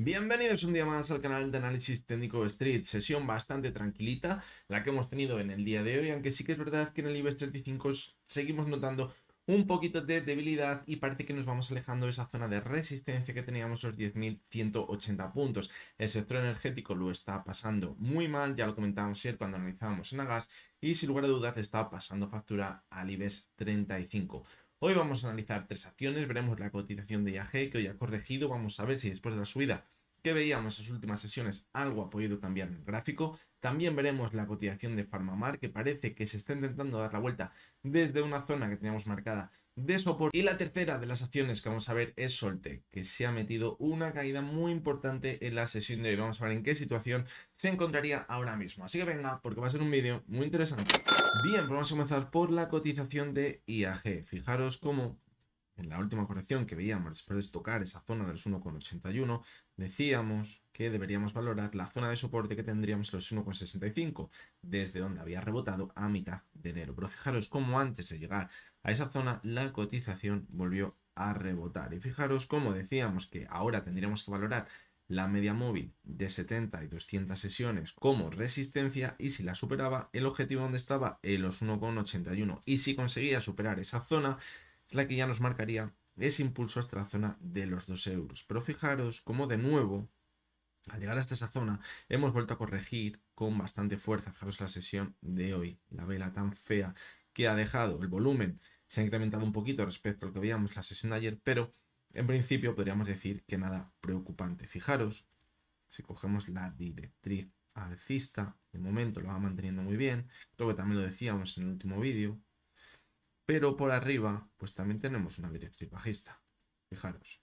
Bienvenidos un día más al canal de análisis técnico Street, sesión bastante tranquilita la que hemos tenido en el día de hoy, aunque sí que es verdad que en el IBEX 35 seguimos notando un poquito de debilidad y parece que nos vamos alejando de esa zona de resistencia que teníamos los 10.180 puntos. El sector energético lo está pasando muy mal, ya lo comentábamos ayer cuando analizábamos en Agas y sin lugar a dudas le está pasando factura al IBEX 35. Hoy vamos a analizar tres acciones, veremos la cotización de IAG que hoy ha corregido, vamos a ver si después de la subida que veíamos en las últimas sesiones algo ha podido cambiar en el gráfico. También veremos la cotización de PharmaMar que parece que se está intentando dar la vuelta desde una zona que teníamos marcada de soporte. Y la tercera de las acciones que vamos a ver es Soltec, que se ha metido una caída muy importante en la sesión de hoy. Vamos a ver en qué situación se encontraría ahora mismo. Así que venga, porque va a ser un vídeo muy interesante. Bien, pues vamos a comenzar por la cotización de IAG. Fijaros cómo en la última corrección que veíamos después de tocar esa zona de los 1,81, decíamos que deberíamos valorar la zona de soporte que tendríamos los 1,65, desde donde había rebotado a mitad de enero. Pero fijaros cómo antes de llegar a esa zona, la cotización volvió a rebotar. Y fijaros cómo decíamos que ahora tendríamos que valorar la media móvil de 70 y 200 sesiones como resistencia, y si la superaba, el objetivo donde estaba en los 1,81, y si conseguía superar esa zona es la que ya nos marcaría ese impulso hasta la zona de los 2 euros. Pero fijaros cómo de nuevo, al llegar hasta esa zona, hemos vuelto a corregir con bastante fuerza. Fijaros la sesión de hoy, la vela tan fea que ha dejado. El volumen se ha incrementado un poquito respecto a lo que veíamos la sesión de ayer, pero en principio podríamos decir que nada preocupante. Fijaros, si cogemos la directriz alcista, de momento lo va manteniendo muy bien. Creo que también lo decíamos en el último vídeo. Pero por arriba, pues también tenemos una directriz bajista. Fijaros.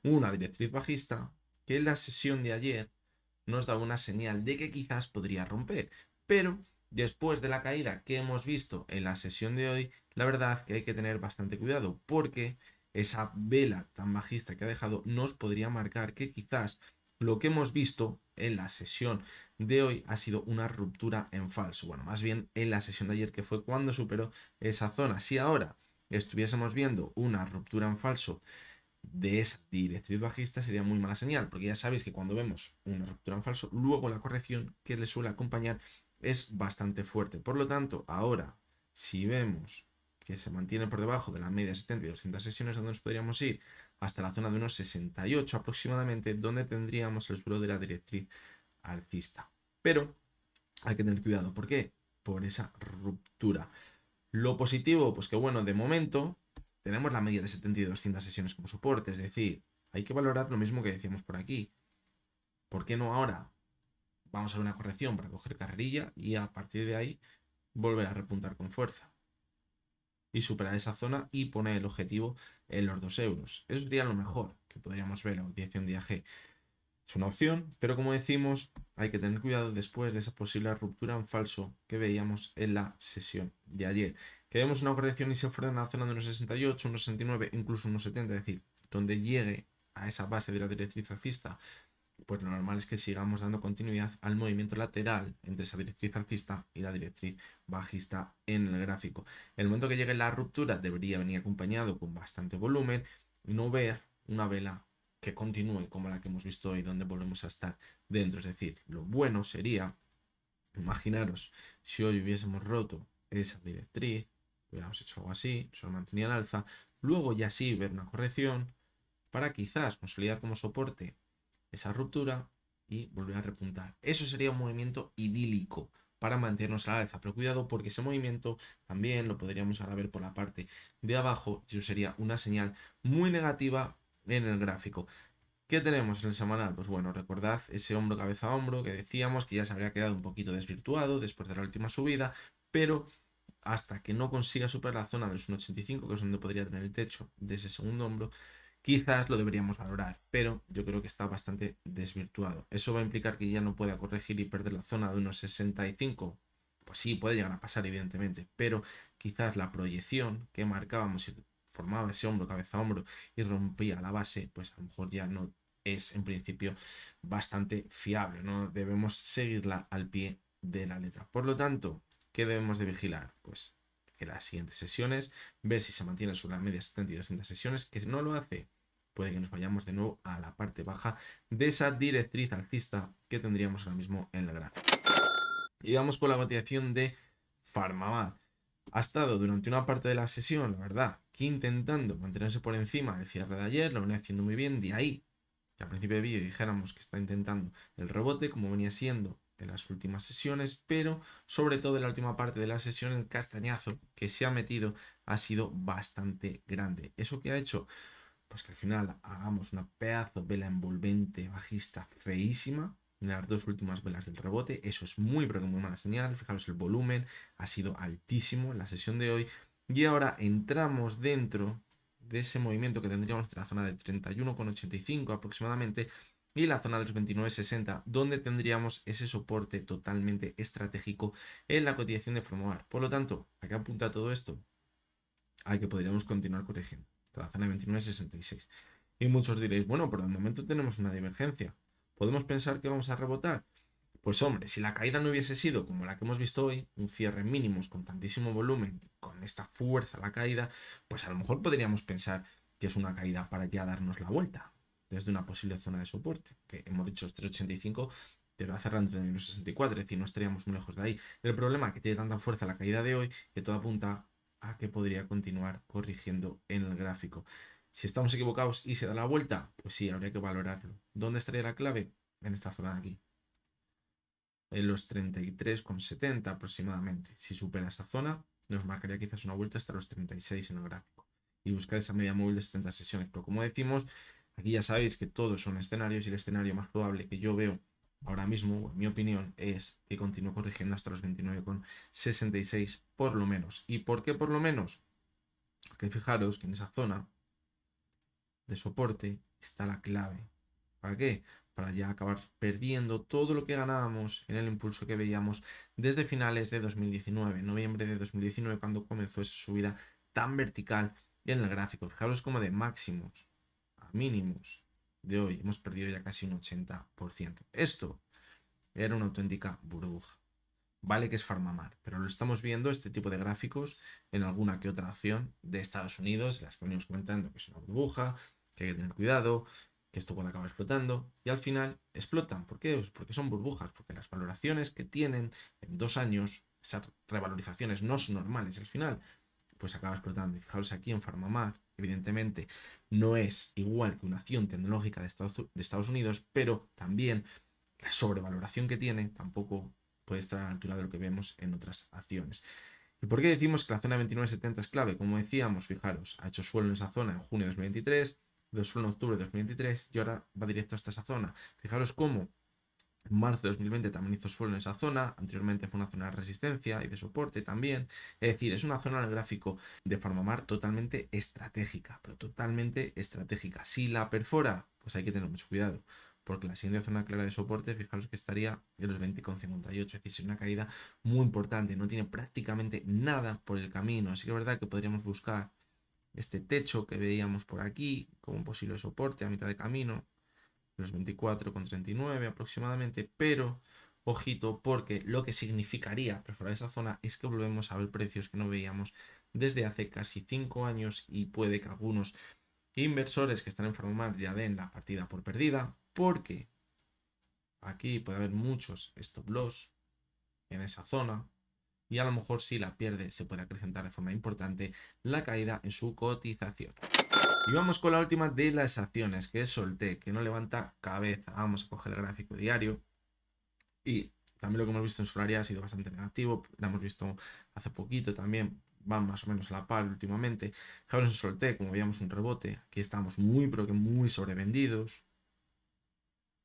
Una directriz bajista que en la sesión de ayer nos daba una señal de que quizás podría romper. Pero después de la caída que hemos visto en la sesión de hoy, la verdad que hay que tener bastante cuidado porque esa vela tan bajista que ha dejado nos podría marcar que quizás lo que hemos visto en la sesión de hoy ha sido una ruptura en falso. Bueno, más bien en la sesión de ayer, que fue cuando superó esa zona. Si ahora estuviésemos viendo una ruptura en falso de esa directriz bajista, sería muy mala señal, porque ya sabéis que cuando vemos una ruptura en falso, luego la corrección que le suele acompañar es bastante fuerte. Por lo tanto, ahora, si vemos que se mantiene por debajo de la media 70 y 200 sesiones, donde nos podríamos ir hasta la zona de unos 68 aproximadamente, donde tendríamos el suelo de la directriz alcista. Pero hay que tener cuidado. ¿Por qué? Por esa ruptura. Lo positivo, pues que bueno, de momento tenemos la media de 70 y 200 sesiones como soporte. Es decir, hay que valorar lo mismo que decíamos por aquí. ¿Por qué no ahora? Vamos a ver una corrección para coger carrerilla y a partir de ahí volver a repuntar con fuerza y superar esa zona y poner el objetivo en los 2 euros. Eso sería lo mejor que podríamos ver en la cotización de IAG. Es una opción, pero como decimos, hay que tener cuidado después de esa posible ruptura en falso que veíamos en la sesión de ayer. Que vemos una corrección y se fuera en la zona de unos 68, unos 69, incluso unos 70, es decir, donde llegue a esa base de la directriz alcista, pues lo normal es que sigamos dando continuidad al movimiento lateral entre esa directriz alcista y la directriz bajista en el gráfico. El momento que llegue la ruptura debería venir acompañado con bastante volumen y no ver una vela que continúe como la que hemos visto hoy, donde volvemos a estar dentro. Es decir, lo bueno sería, imaginaros, si hoy hubiésemos roto esa directriz, hubiéramos hecho algo así, se mantenía al alza, luego ya sí ver una corrección para quizás consolidar como soporte esa ruptura y volver a repuntar. Eso sería un movimiento idílico para mantenernos a la alza, pero cuidado porque ese movimiento también lo podríamos ahora ver por la parte de abajo y eso sería una señal muy negativa en el gráfico. ¿Qué tenemos en el semanal? Pues bueno, recordad ese hombro cabeza a hombro que decíamos que ya se habría quedado un poquito desvirtuado después de la última subida, pero hasta que no consiga superar la zona de los 1,85, que es donde podría tener el techo de ese segundo hombro, quizás lo deberíamos valorar, pero yo creo que está bastante desvirtuado. ¿Eso va a implicar que ya no pueda corregir y perder la zona de unos 65? Pues sí, puede llegar a pasar, evidentemente, pero quizás la proyección que marcábamos y formaba ese hombro, cabeza a hombro y rompía la base, pues a lo mejor ya no es en principio bastante fiable, no debemos seguirla al pie de la letra. Por lo tanto, ¿qué debemos de vigilar? Pues que las siguientes sesiones, ver si se mantiene sobre la media 70 y 200 sesiones, que si no lo hace, puede que nos vayamos de nuevo a la parte baja de esa directriz alcista que tendríamos ahora mismo en el gráfico. Y vamos con la cotización de Farmamar. Ha estado durante una parte de la sesión, la verdad, que intentando mantenerse por encima del cierre de ayer, lo venía haciendo muy bien, de ahí que al principio de vídeo dijéramos que está intentando el rebote, como venía siendo en las últimas sesiones, pero sobre todo en la última parte de la sesión el castañazo que se ha metido ha sido bastante grande. ¿Eso que ha hecho? Pues que al final hagamos una pedazo de vela envolvente bajista feísima en las dos últimas velas del rebote. Eso es muy pero que muy mala señal. Fijaros, el volumen ha sido altísimo en la sesión de hoy y ahora entramos dentro de ese movimiento que tendríamos entre la zona de 31,85 aproximadamente y la zona de los 29,60, donde tendríamos ese soporte totalmente estratégico en la cotización de Farmamar. Por lo tanto, ¿a qué apunta todo esto? A que podríamos continuar corrigiendo la zona de 29,66. Y muchos diréis, bueno, por el momento tenemos una divergencia. ¿Podemos pensar que vamos a rebotar? Pues hombre, si la caída no hubiese sido como la que hemos visto hoy, un cierre en mínimos con tantísimo volumen, con esta fuerza la caída, pues a lo mejor podríamos pensar que es una caída para ya darnos la vuelta desde una posible zona de soporte, que hemos dicho 3,85, pero va a cerrar entre 1,64, es decir, no estaríamos muy lejos de ahí. El problema es que tiene tanta fuerza la caída de hoy que todo apunta a que podría continuar corrigiendo en el gráfico. Si estamos equivocados y se da la vuelta, pues sí, habría que valorarlo. ¿Dónde estaría la clave? En esta zona de aquí. En los 33,70 aproximadamente. Si supera esa zona, nos marcaría quizás una vuelta hasta los 36 en el gráfico. Y buscar esa media móvil de 70 sesiones. Pero como decimos, aquí ya sabéis que todos son escenarios y el escenario más probable que yo veo ahora mismo, en mi opinión, es que continúe corrigiendo hasta los 29,66 por lo menos. ¿Y por qué por lo menos? Porque fijaros que en esa zona de soporte está la clave. ¿Para qué? Para ya acabar perdiendo todo lo que ganábamos en el impulso que veíamos desde finales de 2019, noviembre de 2019, cuando comenzó esa subida tan vertical en el gráfico. Fijaros como de máximos a mínimos de hoy hemos perdido ya casi un 80%. Esto era una auténtica burbuja. Vale que es Farmamar, pero lo estamos viendo este tipo de gráficos en alguna que otra acción de Estados Unidos, las que venimos comentando que es una burbuja, que hay que tener cuidado, que esto puede acabar explotando, y al final explotan. ¿Por qué? Pues porque son burbujas, porque las valoraciones que tienen en 2 años, esas revalorizaciones no son normales al final, pues acaba explotando. Y fijaros aquí en Farmamar, evidentemente no es igual que una acción tecnológica de Estados Unidos, pero también la sobrevaloración que tiene tampoco puede estar a la altura de lo que vemos en otras acciones. ¿Y por qué decimos que la zona 29,70 es clave? Como decíamos, fijaros, ha hecho suelo en esa zona en junio de 2023, dio suelo en octubre de 2023 y ahora va directo hasta esa zona. Fijaros cómo en marzo de 2020 también hizo suelo en esa zona, anteriormente fue una zona de resistencia y de soporte también. Es decir, es una zona en el gráfico de Farmamar totalmente estratégica, pero totalmente estratégica. Si la perfora, pues hay que tener mucho cuidado, porque la siguiente zona clara de soporte, fijaros que estaría en los 20,58, es decir, es una caída muy importante, no tiene prácticamente nada por el camino, así que es verdad que podríamos buscar este techo que veíamos por aquí como un posible soporte a mitad de camino, los 24,39 aproximadamente, pero ojito porque lo que significaría perforar esa zona es que volvemos a ver precios que no veíamos desde hace casi 5 años y puede que algunos inversores que están en Farmamar ya den la partida por perdida porque aquí puede haber muchos stop loss en esa zona y a lo mejor si la pierde se puede acrecentar de forma importante la caída en su cotización. Y vamos con la última de las acciones, que es Soltec, que no levanta cabeza. Vamos a coger el gráfico diario. Y también lo que hemos visto en Solaria ha sido bastante negativo. La hemos visto hace poquito también. Van más o menos a la par últimamente. Fijaros en Soltec, como veíamos un rebote. Aquí estamos muy, pero que muy sobrevendidos.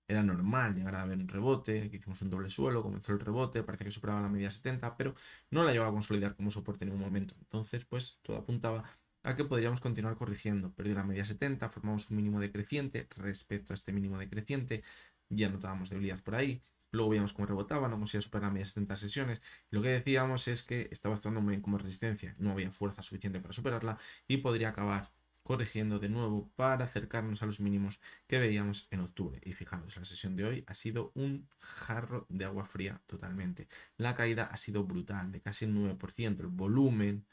Era normal llegar a ver un rebote. Aquí hicimos un doble suelo, comenzó el rebote. Parece que superaba la media 70, pero no la llegó a consolidar como soporte en ningún momento. Entonces, pues todo apuntaba a que podríamos continuar corrigiendo. Perdió la media 70, formamos un mínimo decreciente. Respecto a este mínimo decreciente, ya notábamos debilidad por ahí. Luego veíamos cómo rebotaba, no conseguía superar la media 70 sesiones. Lo que decíamos es que estaba actuando muy bien como resistencia, no había fuerza suficiente para superarla y podría acabar corrigiendo de nuevo para acercarnos a los mínimos que veíamos en octubre. Y fijaros, la sesión de hoy ha sido un jarro de agua fría totalmente. La caída ha sido brutal, de casi el 9%. El volumen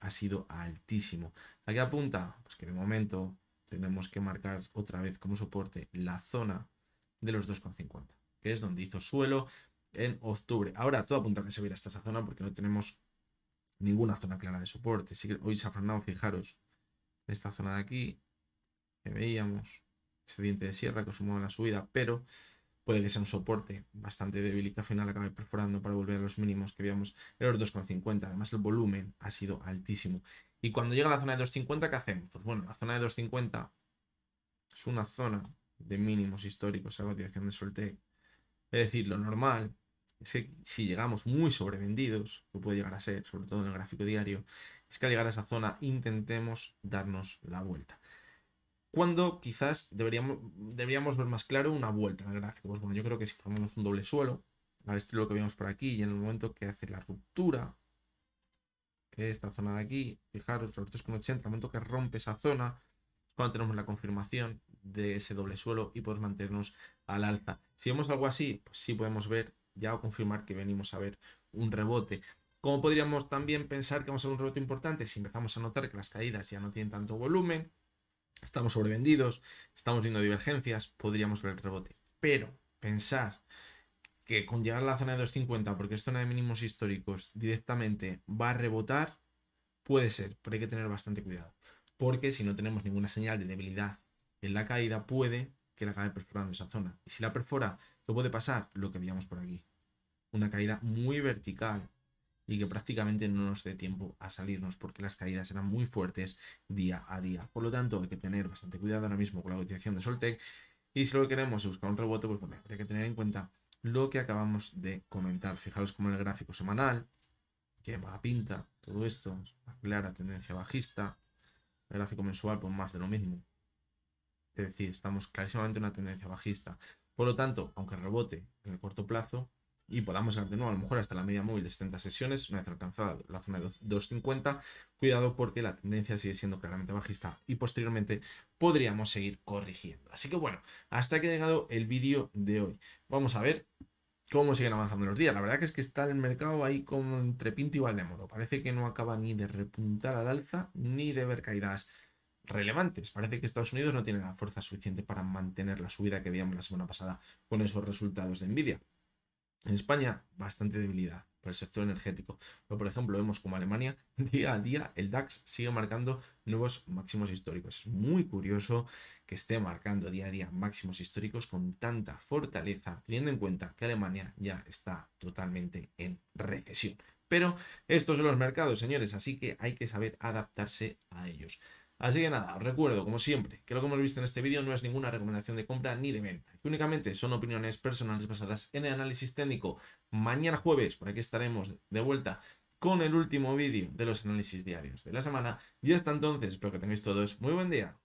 ha sido altísimo. ¿A qué apunta? Pues que de momento tenemos que marcar otra vez como soporte la zona de los 2,50, que es donde hizo suelo en octubre. Ahora todo apunta a que se viera hasta esa zona porque no tenemos ninguna zona clara de soporte. Sí que hoy se ha frenado, fijaros, esta zona de aquí, que veíamos, ese diente de sierra que os formaba la subida, pero puede que sea un soporte bastante débil y que al final acabe perforando para volver a los mínimos que veíamos en los 2,50. Además el volumen ha sido altísimo. Y cuando llega a la zona de 2,50, ¿qué hacemos? Pues bueno, la zona de 2,50 es una zona de mínimos históricos a cotización de Soltec. Es decir, lo normal es que si llegamos muy sobrevendidos, que puede llegar a ser, sobre todo en el gráfico diario, es que al llegar a esa zona intentemos darnos la vuelta. Cuando quizás deberíamos ver más claro una vuelta en el gráfico. Pues bueno, yo creo que si formamos un doble suelo, al estilo que vemos por aquí, y en el momento que hace la ruptura, esta zona de aquí, fijaros, los 2,80, en el momento que rompe esa zona, cuando tenemos la confirmación de ese doble suelo y podemos mantenernos al alza. Si vemos algo así, pues sí podemos ver ya o confirmar que venimos a ver un rebote. ¿Cómo podríamos también pensar que vamos a ver un rebote importante? Si empezamos a notar que las caídas ya no tienen tanto volumen, estamos sobrevendidos, estamos viendo divergencias, podríamos ver el rebote. Pero pensar que con llegar a la zona de 2,50, porque es zona de mínimos históricos, directamente va a rebotar, puede ser, pero hay que tener bastante cuidado. Porque si no tenemos ninguna señal de debilidad en la caída, puede que la acabe perforando esa zona. Y si la perfora, ¿qué puede pasar? Lo que veíamos por aquí. Una caída muy vertical y que prácticamente no nos dé tiempo a salirnos porque las caídas eran muy fuertes día a día. Por lo tanto, hay que tener bastante cuidado ahora mismo con la cotización de Soltec. Y si lo que queremos es buscar un rebote, pues bueno, hay que tener en cuenta lo que acabamos de comentar. Fijaros como en el gráfico semanal, que va a pinta, todo esto, una clara tendencia bajista. El gráfico mensual, pues más de lo mismo. Es decir, estamos clarísimamente en una tendencia bajista. Por lo tanto, aunque rebote en el corto plazo y podamos llegar de nuevo a lo mejor hasta la media móvil de 70 sesiones, una vez alcanzada la zona de 2,50, cuidado porque la tendencia sigue siendo claramente bajista y posteriormente podríamos seguir corrigiendo. Así que bueno, hasta que ha llegado el vídeo de hoy. Vamos a ver cómo siguen avanzando los días. La verdad que es que está el mercado ahí como entre pinto y Valdemoro. Parece que no acaba ni de repuntar al alza ni de ver caídas relevantes. Parece que Estados Unidos no tiene la fuerza suficiente para mantener la subida que veíamos la semana pasada con esos resultados de Nvidia. En España, bastante debilidad por el sector energético. Pero, por ejemplo, vemos como Alemania, día a día, el DAX sigue marcando nuevos máximos históricos. Es muy curioso que esté marcando día a día máximos históricos con tanta fortaleza, teniendo en cuenta que Alemania ya está totalmente en recesión. Pero estos son los mercados, señores, así que hay que saber adaptarse a ellos. Así que nada, os recuerdo, como siempre, que lo que hemos visto en este vídeo no es ninguna recomendación de compra ni de venta, que únicamente son opiniones personales basadas en el análisis técnico. Mañana jueves, por aquí estaremos de vuelta con el último vídeo de los análisis diarios de la semana. Y hasta entonces, espero que tengáis todos muy buen día.